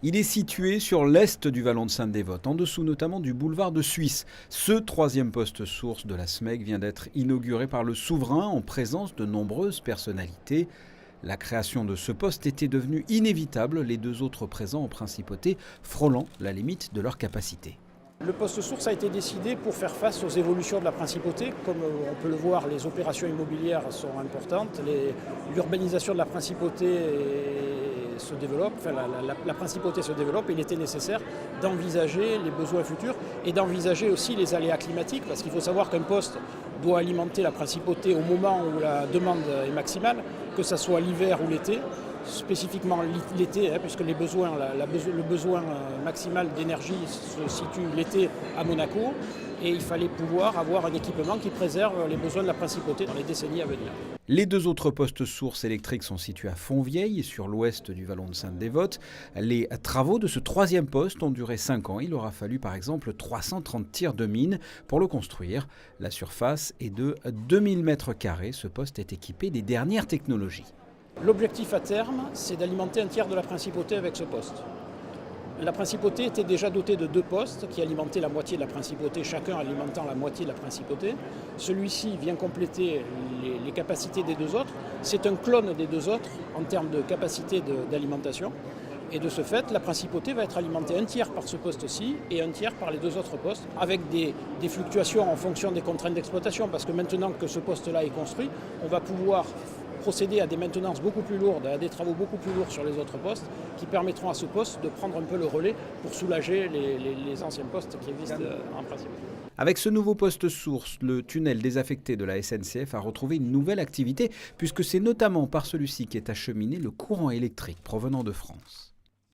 Il est situé sur l'est du vallon de Sainte-Dévote, en dessous notamment du boulevard de Suisse. Ce troisième poste source de la SMEC vient d'être inauguré par le souverain en présence de nombreuses personnalités. La création de ce poste était devenue inévitable, les deux autres présents en principauté frôlant la limite de leur capacité. Le poste source a été décidé pour faire face aux évolutions de la principauté. Comme on peut le voir, les opérations immobilières sont importantes, l'urbanisation de la principauté se développe, la principauté se développe. Il était nécessaire d'envisager les besoins futurs et d'envisager aussi les aléas climatiques, parce qu'il faut savoir qu'un poste doit alimenter la principauté au moment où la demande est maximale, que ce soit l'hiver ou l'été. Spécifiquement l'été, puisque le besoin maximal d'énergie se situe l'été à Monaco, et il fallait pouvoir avoir un équipement qui préserve les besoins de la principauté dans les décennies à venir. Les deux autres postes sources électriques sont situés à Fontvieille, sur l'ouest du vallon de Sainte-Dévote. Les travaux de ce troisième poste ont duré 5 ans. Il aura fallu par exemple 330 tirs de mine pour le construire. La surface est de 2000 m². Ce poste est équipé des dernières technologies. L'objectif à terme, c'est d'alimenter un tiers de la principauté avec ce poste. La principauté était déjà dotée de 2 postes qui alimentaient la moitié de la principauté, chacun alimentant la moitié de la principauté. Celui-ci vient compléter les capacités des 2 autres. C'est un clone des 2 autres en termes de capacité d'alimentation. Et de ce fait, la principauté va être alimentée un tiers par ce poste-ci et un tiers par les 2 autres postes, avec des fluctuations en fonction des contraintes d'exploitation, parce que maintenant que ce poste-là est construit, on va pouvoir procéder à des maintenances beaucoup plus lourdes, à des travaux beaucoup plus lourds sur les autres postes, qui permettront à ce poste de prendre un peu le relais pour soulager les anciens postes qui existent en principe. Avec ce nouveau poste source, le tunnel désaffecté de la SNCF a retrouvé une nouvelle activité, puisque c'est notamment par celui-ci qu'est acheminé le courant électrique provenant de France.